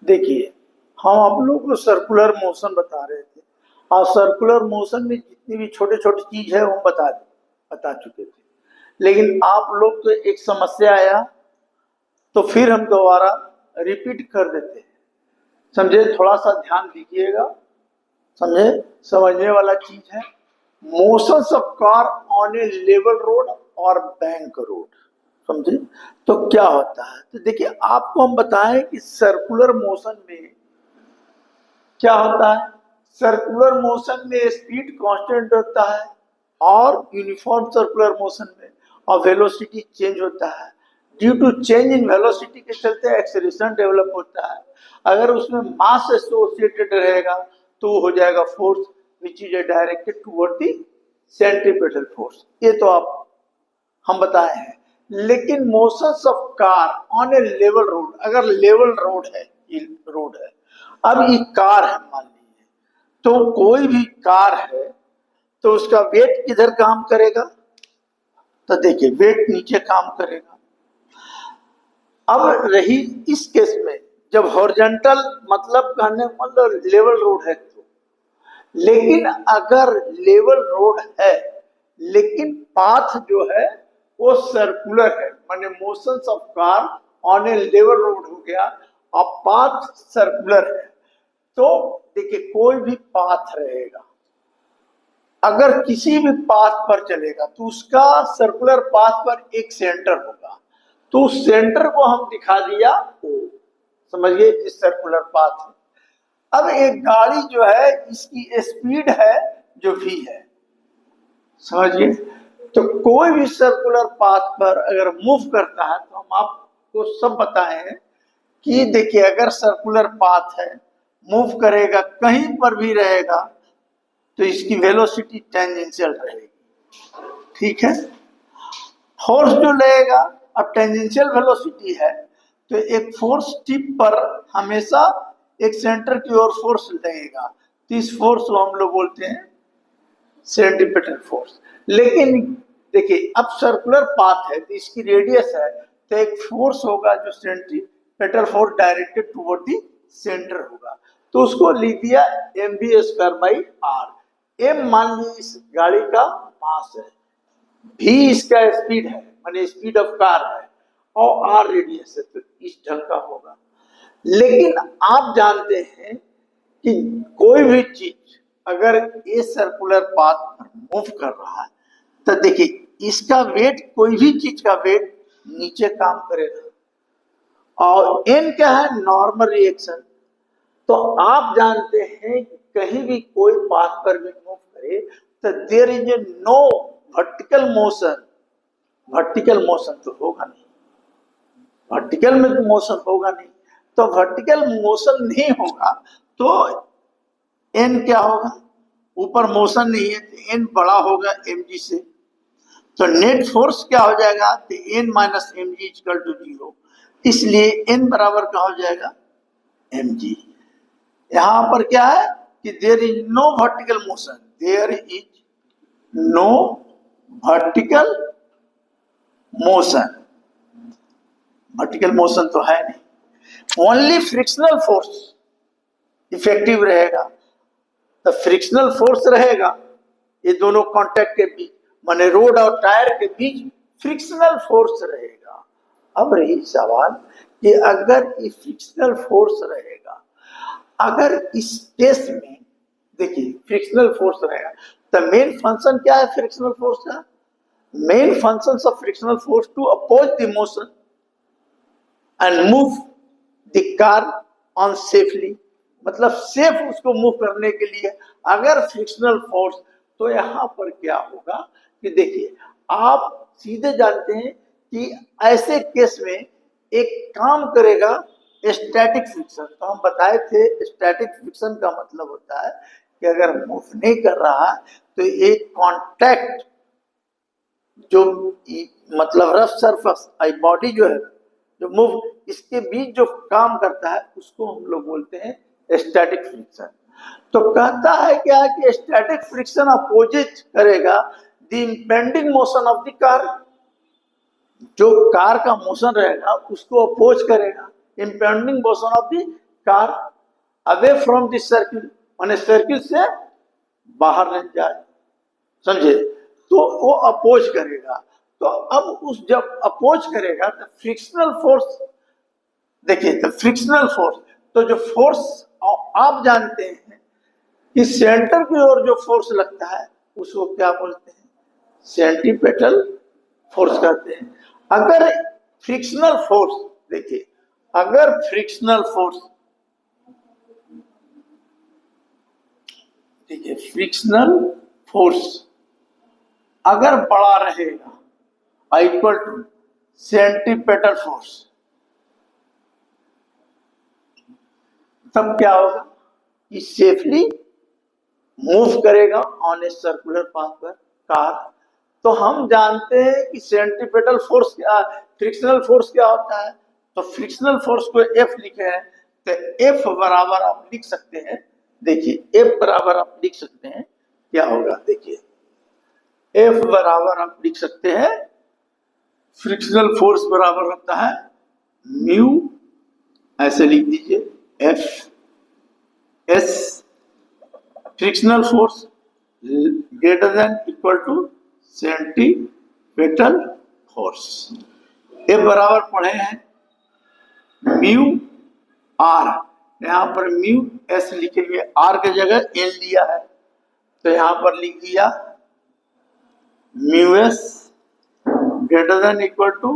देखिए, हम आप लोग को सर्कुलर मोशन बता रहे थे और सर्कुलर मोशन में जितनी भी छोटे छोटे चीज है वो हम बता चुके थे। लेकिन आप लोग तो एक समस्या आया तो फिर हम दोबारा रिपीट कर देते हैं। समझे? थोड़ा सा ध्यान दीजिएगा। समझे? समझने वाला चीज है। Motions of car on A level road और बैंक रोड। समझे? तो क्या होता है, तो देखिए आपको हम बताएं कि सर्कुलर मोशन में क्या होता है। सर्कुलर मोशन में स्पीड कांस्टेंट होता है और यूनिफॉर्म सर्कुलर मोशन में और वेलोसिटी चेंज होता है। Due to change in velocity के चलते एक्सेलरेशन डेवलप होता है। अगर उसमें मास एसोसिएटेड रहेगा तो हो जाएगा force which is directed toward the centripetal force. ये तो आप हम बताए हैं। लेकिन motions of car on A level road, अगर लेवल रोड है, ये रोड है, अब ये कार है मान लीजिए, तो कोई भी कार है तो उसका वेट किधर काम करेगा, तो देखिए वेट नीचे काम करेगा। अब रही इस केस में जब हॉरिजॉन्टल मतलब कहने मतलब लेवल रोड है तो, लेकिन अगर लेवल रोड है लेकिन पाथ जो है वो सर्कुलर है, माने motions of car on A level road हो गया और पाथ सर्कुलर है, तो देखिए कोई भी पाथ रहेगा, अगर किसी भी पाथ पर चलेगा तो उसका सर्कुलर पाथ पर एक सेंटर होगा, तो उस सेंटर को हम दिखा दिया ओ। समझिए इस सर्कुलर पाथ में। अब एक गाड़ी जो है इसकी स्पीड है जो v है। समझिए, तो कोई भी सर्कुलर पाथ पर अगर मूव करता है तो हम आपको सब बताए हैं कि देखिए अगर सर्कुलर पाथ है, मूव करेगा कहीं पर भी रहेगा तो इसकी वेलोसिटी टेंजेंशियल रहेगी। ठीक है? फोर्स जो लगेगा, अब टेंजेंशियल वेलोसिटी है तो एक फोर्स टिप पर हमेशा एक सेंटर की ओर फोर्स लगेगा, तो इस फोर्स को हम लोग बोलते हैं सेंट्रीपिटल फोर्स। लेकिन देखिए अब सर्कुलर पाथ है तो इसकी रेडियस है, तो एक फोर्स होगा जो centripetal force directed toward the centre होगा, तो उसको लिख दिया mv²/r। एम मान ली इस गाड़ी का मास है, v इसका स्पीड है माने स्पीड ऑफ कार है और r रेडियस है, तो इस ढंग का होगा। लेकिन आप जानते हैं कि कोई भी चीज अगर ये सर्कुलर पाथ पर मूव कर रहा है तो देखिए इसका वेट, कोई भी चीज का वेट नीचे काम करेगा और n क्या है, नॉर्मल रिएक्शन। तो आप जानते हैं कि कहीं भी कोई पाथ पर भी मूव करे तो there is a no vertical motion. Vertical motion तो होगा नहीं, वर्टिकल में तो मोशन होगा नहीं, तो वर्टिकल मोशन नहीं होगा तो एन क्या होगा, ऊपर मोशन नहीं है तो एन बड़ा होगा mg से, तो नेट फोर्स क्या हो जाएगा, तो n minus m g equal to 0। इसलिए n बराबर क्या हो जाएगा, mg। यहां पर क्या है कि there is no vertical motion, there is no vertical motion, vertical motion तो है नहीं, ओनली फ्रिक्शनल फोर्स इफेक्टिव रहेगा। तो फ्रिक्शनल फोर्स रहेगा ये दोनों कांटेक्ट के बीच, माने रोड और टायर के बीच फ्रिक्शनल फोर्स रहेगा। अब रही सवाल कि अगर ये फ्रिक्शनल फोर्स रहेगा, अगर इस केस में देखिए फ्रिक्शनल फोर्स रहेगा तो मेन फंक्शन क्या है फ्रिक्शनल फोर्स का, main functions of frictional force to oppose the motion and move the car on safely, मतलब सेफ उसको मूव करने के लिए अगर फ्रिक्शनल फोर्स, तो यहां पर क्या होगा कि देखिए आप सीधे जानते हैं कि ऐसे केस में एक काम करेगा स्टैटिक फ्रिक्शन। तो हम बताए थे स्टैटिक फ्रिक्शन का मतलब होता है कि अगर मूव नहीं कर रहा है तो एक कांटेक्ट जो मतलब रफ सरफेस बॉडी जो है जो मूव, इसके बीच जो काम करता है उसको हम लोग बोलते हैं स्टैटिक फ्रिक्शन। तो कहता है क्या कि स्टैटिक फ्रिक्शन अपोजिट करेगा the impending motion of the car, जो कार का मोशन रहेगा उसको अपोज करेगा impending motion of the car away from this circle, माने सर्किल से बाहर नहीं जाए, समझे, तो वो अपोज करेगा। तो अब उस जब अपोज करेगा तो फ्रिक्शनल फोर्स, देखिए तो फ्रिक्शनल फोर्स, तो जो फोर्स आप जानते हैं कि सेंटर की ओर जो फोर्स लगता है उसको क्या बोलते हैं, सेंटीपेटल फोर्स कहते हैं। अगर फ्रिक्शनल फोर्स, देखिए अगर फ्रिक्शनल फोर्स, देखिए फ्रिक्शनल फोर्स अगर बड़ा रहेगा इक्वल टू सेंटीपेटल फोर्स, तब क्या होगा कि सेफली मूव करेगा ऑन ए सर्कुलर पाथ पर कार। तो हम जानते हैं कि सेंटीपेटल फोर्स क्या, फ्रिक्शनल फोर्स क्या होता है, तो फ्रिक्शनल फोर्स को एफ लिखे हैं, तो एफ बराबर आप लिख सकते हैं, देखिए एफ बराबर आप लिख सकते हैं क्या होगा, देखिए एफ बराबर आप लिख सकते हैं, फ्रिक्शनल फोर्स बराबर होता है म्यू, ऐसे लिख दीजिए F S frictional force greater than equal to centripetal force. F बराबर पढ़े हैं म्यू आर, यहां पर म्यू एस लिखेंगे, आर के जगह एल लिया है तो यहां पर लिख दिया mu s greater than equal to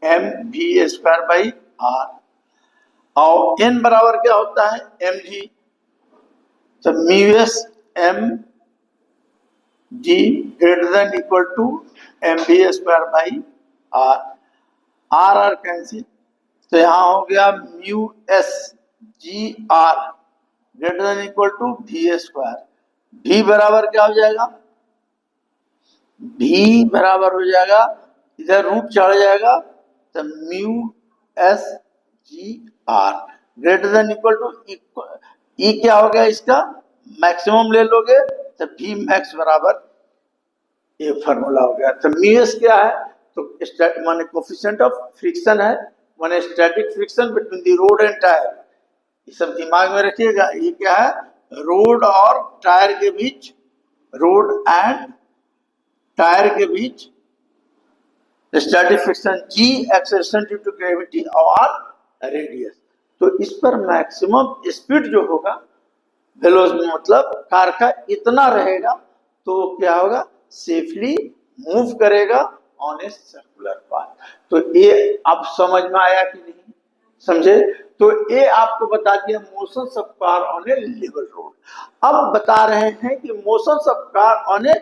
m v square by r. और एन बराबर क्या होता है एम जी, तो mu s m g greater than equal to m v square by r, r r cancel, तो यहां हो गया mu S G are greater than equal to v square, भी बराबर क्या हो जाएगा, भी बराबर हो जाएगा, इधर रूट चढ़ जाएगा तो mu S G are greater than equal to E क्या हो गया इसका मैक्सिमम ले लोगे तो भी मैक्स बराबर ये फॉर्मूला हो गया। तो म्यू एस क्या है, तो माने कोफिशिएंट ऑफ फ्रिक्शन है, माने static friction between the road and tyre, ये सब दिमाग में रखिएगा। ये क्या है, रोड और टायर के बीच, रोड एंड टायर के बीच static friction, G acceleration due to gravity और रेडियस। तो इस पर मैक्सिमम स्पीड जो होगा वेलोसिटी मतलब कार का इतना रहेगा, तो क्या होगा सेफली मूव करेगा ऑन ए सर्कुलर पाथ। तो ये अब समझ में आया कि नहीं, समझे, तो ये आपको बता दिया motion of car on A level road. अब बता रहे हैं कि motion of car on A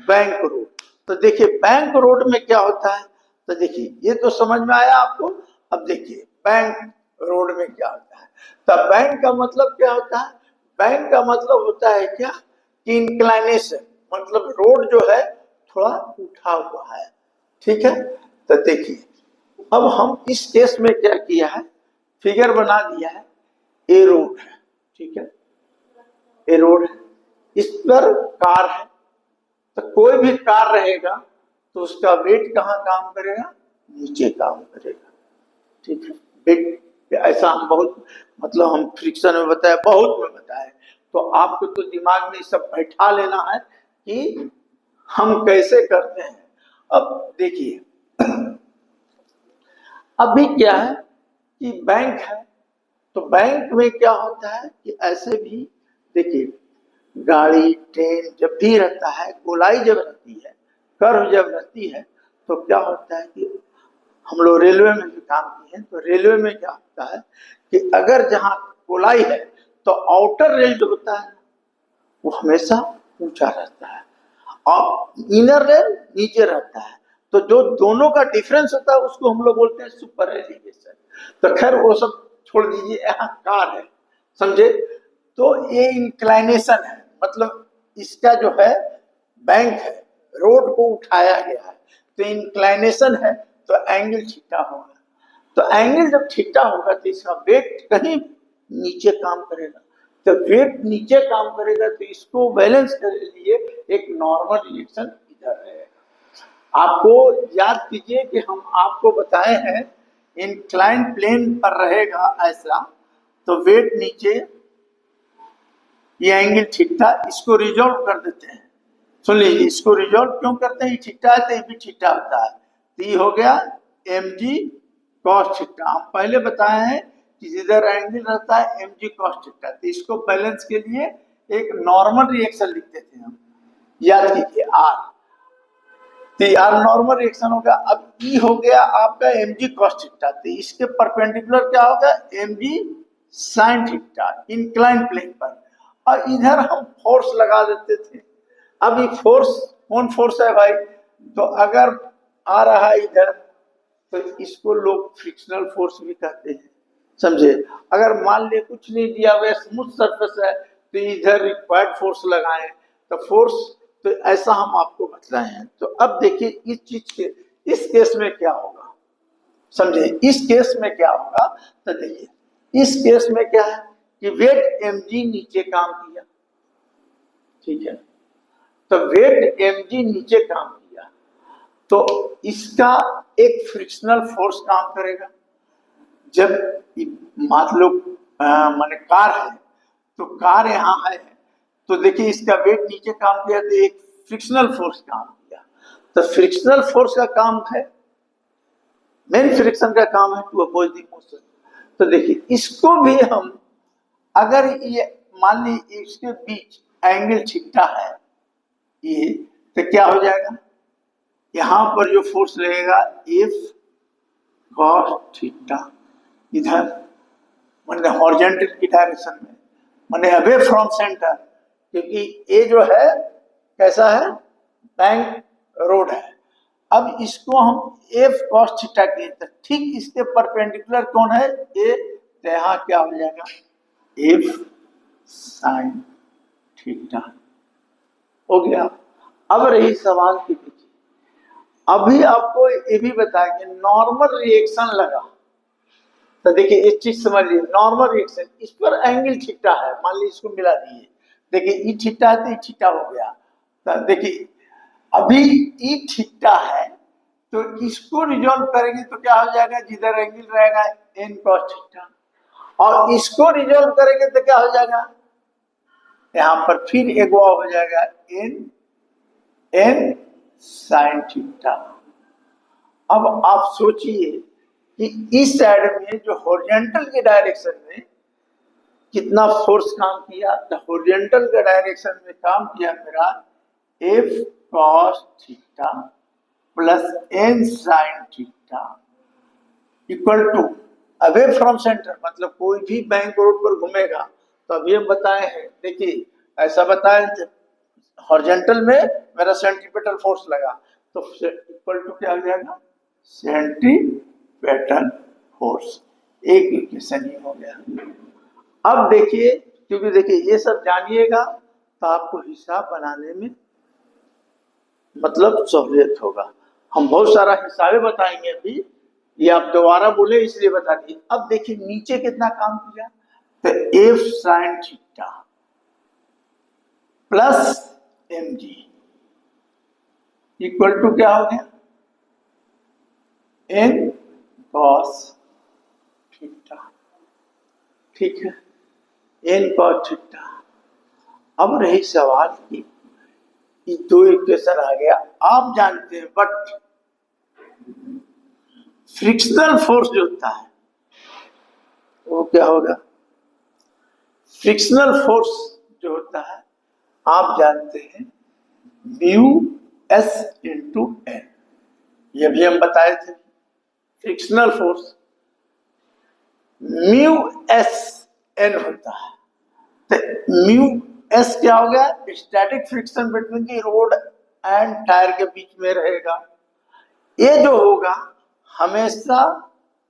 bank road. तो देखिए बैंक रोड में क्या होता है, तो देखिए ये तो समझ में आया आपको। अब देखिए बैंक रोड में क्या होता है, तो बैंक का मतलब क्या होता है, बैंक का मतलब होता है क्या कि इंक्लाइनेशन, मतलब रोड जो है थोड़ा उठा हुआ है, ठीक है। तो देखिए अब हम इस केस में क्या किया है, फिगर बना दिया है, ए रोड है, ठीक है, ए रोड है, इस पर कार है, तो कोई भी कार रहेगा तो उसका वेट कहाँ काम करेगा, नीचे काम करेगा, ठीक है। वेट ऐसा हम बहुत मतलब हम फ्रिक्शन में बताए, बहुत में बताए, तो आपको तो दिमाग में सब बैठा लेना है कि हम कैसे करते हैं। अब देखिए अभी क्या है कि बैंक है, तो बैंक में क्या होता है कि ऐसे भी देखिए गाड़ी ट्रेन जब भी रहता है, गोलाई जब रहती है, कर्व जब रहती है, तो क्या होता है कि हम लोग रेलवे में भी काम किए हैं, तो रेलवे में क्या होता है कि अगर जहाँ गोलाई है तो आउटर रेल जो होता है वो हमेशा ऊंचा रहता है और इनर रेल नीचे रहता है, तो जो दोनों का डिफरेंस होता है उसको हम लोग बोलते हैं सुपर एलिवेशन। तो खैर वो सब छोड़ दीजिए, यहाँ कार है, समझे। तो ये इंक्लाइनेशन है, मतलब इसका जो है बैंक है, रोड को उठाया गया है, तो इंक्लाइनेशन है, तो एंगल थीटा होगा। तो एंगल जब थीटा होगा तो इसका वेट कहीं नीचे काम करेगा, तो वेट नीचे काम करेगा, तो इसको बैलेंस करने के लिए एक नॉर्मल रिएक्शन इधर रहेगा। आपको याद कीजिए कि हम आपको बताए हैं इंक्लाइन प्लेन पर रहेगा ऐसा, तो वेट नीचे, ये एंगल थीटा, इसको रिजॉल्व कर देते हैं। सुन लीजिए, इसको रिजॉल्व क्यों करते हैं, ये थीटा है तो ये भी थीटा होता है, तो ये हो गया mg cos थीटा। हम पहले बताए हैं कि जिधर एंगल रहता है mg cos थीटा, तो इसको बैलेंस के लिए एक नॉर्मल रिएक्शन लिखते थे हम, याद कीजिए r, तो r नॉर्मल रिएक्शन हो गया। अब E हो गया आपका mg cos थीटा, तो इसके परपेंडिकुलर क्या होगा, mg sin theta incline plane पर, और इधर हम फोर्स लगा देते थे। अब ये फोर्स कौन फोर्स है भाई, तो अगर आ रहा है इधर तो इसको लोग फ्रिक्शनल फोर्स भी कहते हैं, समझे। अगर मान ले कुछ नहीं दिया हुआ स्मूथ सरफेस है तो इधर रिक्वायर्ड फोर्स लगाएं, तो फोर्स, तो ऐसा हम आपको बतलाए हैं। तो अब देखिए इस चीज के, इस केस में क्या होगा, समझे, इस केस में क्या होगा, तो देखिए इस केस में क्या है कि वेट mg नीचे काम किया, ठीक है, तो वेट mg नीचे काम किया, तो इसका एक फ्रिक्शनल फोर्स काम करेगा। जब मान लो माने कार है, तो कार यहाँ है, तो देखिए इसका वेट नीचे काम किया तो एक फ्रिक्शनल फोर्स काम किया, तो फ्रिक्शनल फोर्स का काम है, मेन फ्रिक्शन का काम है टू अपोज द मोशन। तो देखिए इसको भी हम, अगर ये मान ली इसके बीच एंगल थीटा है ये, तो क्या हो जाएगा, यहां पर जो फोर्स लगेगा F cos थीटा, इधर मैंने हॉरिजॉन्टल की डायरेक्शन में, मैंने अवे फ्रॉम सेंटर, क्योंकि ये जो है कैसा है, बैंक रोड है। अब इसको हम F cos थीटा के, तो ठीक इसके परपेंडिकुलर कौन है, ए, तो यहाँ क्या हो जाएगा F sin थीटा हो गया। अब रही सवाल की पीछे, अभी आपको ये भी बताया कि नॉर्मल रिएक्शन लगा, तो देखिए एक चीज समझ लीजिए, नॉर्मल रिएक्शन, इस पर एंगल थीटा है, मान लीजिए इसको मिला दिए, देखिए ई थीटा है तो ई थीटा हो गया, तो देखिए अभी ई थीटा है, तो इसको रिजॉल्व करेंगे तो क्या हो जाएगा, जिधर एंगल रहेगा n cos थीटा, और इसको रिजॉल्व करेंगे तो क्या हो जाएगा, यहाँ पर फिर एक वो हो जाएगा n sin थीटा। अब आप सोचिए कि इस साइड में जो हॉरिजॉन्टल के डायरेक्शन में कितना फोर्स काम किया, तो हॉरिजॉन्टल के डायरेक्शन में काम किया मेरा F cos theta plus n sin theta equal to away from centre, मतलब कोई भी बैंक रोड पर घूमेगा, तो अभी हम बताए हैं, देखिए ऐसा बताए हॉरिजॉन्टल में मेरा सेंट्रीपेटल फोर्स लगा, तो इक्वल टू क्या हो जाएगा, सेंट्रीपेटल फोर्स, एक इक्वेशन ही हो गया। अब देखिए, क्योंकि देखिए ये सब जानिएगा तो आपको हिसाब बनाने में मतलब सहूलियत होगा। हम बहुत सारा हिसाबे बताएंगे अभी, ये आप दोबारा बोले इसलिए बता दिए। अब देखिए नीचे कितना काम किया, तो F sin theta plus mg equal to क्या हो गया, n cos थीटा, ठीक है, n cos थीटा। अब रही सवाल की, ये दो इक्वेशन आ गया, आप जानते हैं, बट फ्रिक्शनल फोर्स जो होता है वो क्या होगा, फ्रिक्शनल फोर्स जो होता है आप जानते हैं म्यू एस इंटू एन, ये भी हम बताए थे, frictional force mu S N होता है, तो म्यू एस क्या हो गया, static friction between the road and tyre के बीच में रहेगा, ये जो होगा हमेशा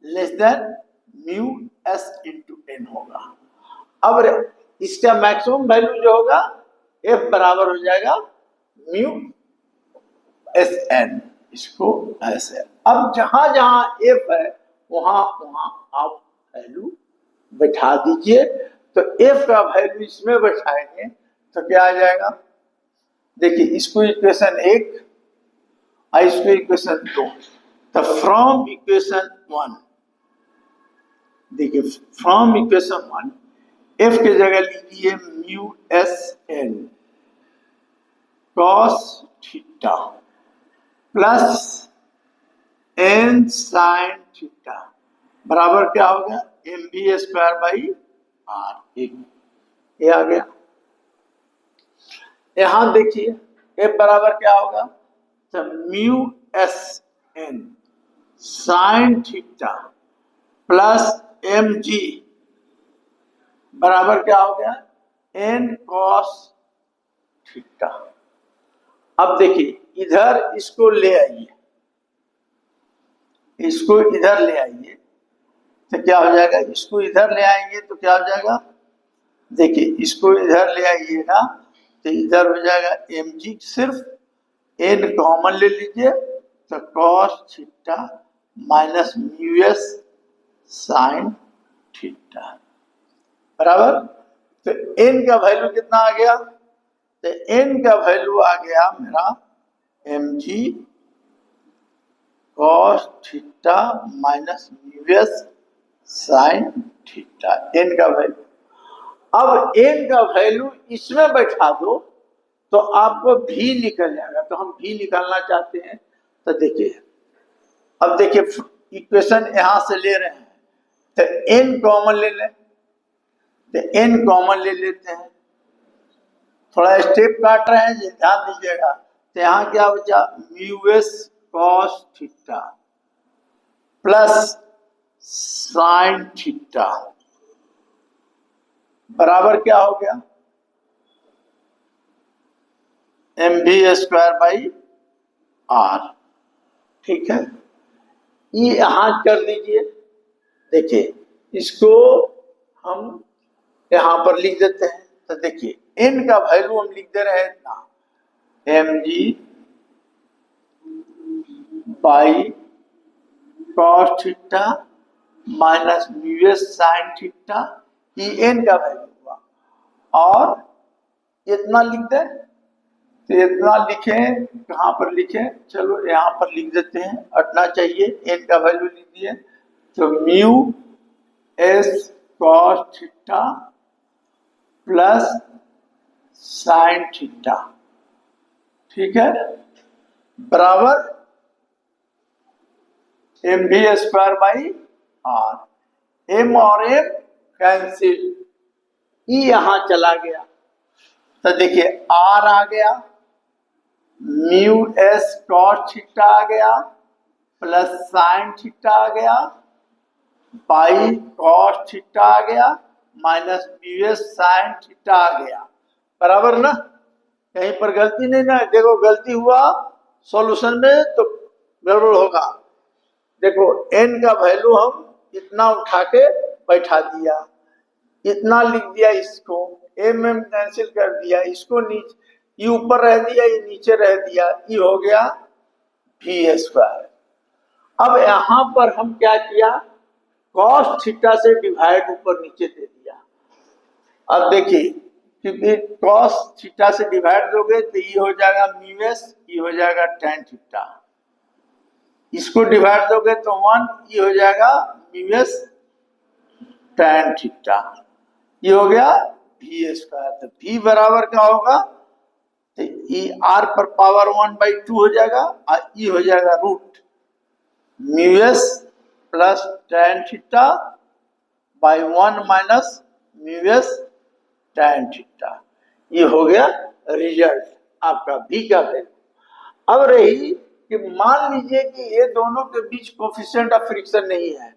less than mu S into N होगा। अब इसका मैक्सिमम वैल्यू जो होगा एफ बराबर हो जाएगा म्यू एस एन, इसको ऐसे। अब जहां जहां एफ है वहां वहां आप वैल्यू बैठा दीजिए, तो एफ का वैल्यू इसमें बैठाएंगे तो क्या आ जाएगा, देखिए इसको इक्वेशन 1 और इसको इक्वेशन 2, तो फ्रॉम इक्वेशन 1 देखिए फ्रॉम इक्वेशन 1 एफ की जगह लीजिए mu S N cos theta plus N sine theta बराबर क्या होगा M V square by R. ये आ गया। यहां देखिए एफ बराबर क्या होगा तो mu S N sine theta plus M G बराबर क्या हो गया एन कॉस थीटा। अब देखिए इधर इसको ले आइए, इसको इधर ले आइए तो क्या हो जाएगा, इसको इधर ले आएंगे तो क्या हो जाएगा, देखिए इसको इधर ले आइएगा तो इधर हो जाएगा एम जी, सिर्फ एन कॉमन ले लीजिए तो cos theta minus mu S sine theta बराबर। तो एन का वैल्यू कितना आ गया, तो एन का वैल्यू आ गया मेरा M G cos theta minus mu S sine theta, N का वैल्यू। अब एन का वैल्यू इसमें बैठा दो तो आपको भी निकल जाएगा, तो हम भी निकालना चाहते हैं तो देखिए, अब देखिए इक्वेशन यहां से ले रहे हैं तो एन कॉमन ले लें, तो एन कॉमन ले लेते हैं, थोड़ा स्टेप काट रहे हैं ध्यान दीजिएगा। तो यहां क्या बचा mu S cos theta plus sine theta बराबर क्या हो गया M V square by R. ठीक है, ये यहां कर दीजिए। देखिए इसको हम यहां पर लिख देते हैं तो देखिए एन का वैल्यू हम लिख दे रहे हैं इतना M G by cos theta minus mu S sine theta, ये एन का वैल्यू हुआ। और इतना लिख दें तो इतना लिखें, कहां पर लिखें, चलो यहां पर लिख देते हैं, हटना चाहिए, एन का वैल्यू लीजिए तो mu S cos theta plus sine theta, ठीक है, बराबर M V square by R. M और एम कैंसिल, ई यहां चला गया तो देखिए आर आ गया, म्यू एस कॉस थीटा आ गया प्लस साइन थीटा आ गया बाई कॉस थीटा आ गया minus mu S sine theta आ गया, बराबर ना। कहीं पर गलती नहीं ना, देखो गलती हुआ सॉल्यूशन में तो गड़बड़ होगा। देखो एन का वैल्यू हम इतना उठा के बैठा दिया, इतना लिख दिया, इसको एम एम कैंसिल कर दिया, इसको नीचे, ये ऊपर रह दिया, ये नीचे रह दिया, ये हो गया भी स्क्वायर। अब यहां पर हम क्या किया, कॉस थीटा से डिवाइड ऊपर नीचे दे दिया। अब देखिए क्योंकि कॉस थीटा से डिवाइड दोगे तो ये हो जाएगा म्यू एस, ये हो जाएगा tan थीटा, इसको डिवाइड दोगे तो 1, ये हो जाएगा म्यू एस tan थीटा, ये हो गया भी स्क्वायर। तो भी बराबर क्या होगा, तो ये आर पर पावर 1/2 हो जाएगा और ये हो जाएगा root mu S plus tan theta by 1 minus mu S tan theta, ये हो गया रिजल्ट आपका भी का वैल्यू। अब रही कि मान लीजिए कि ये दोनों के बीच कोफिशिएंट ऑफ फ्रिक्शन नहीं है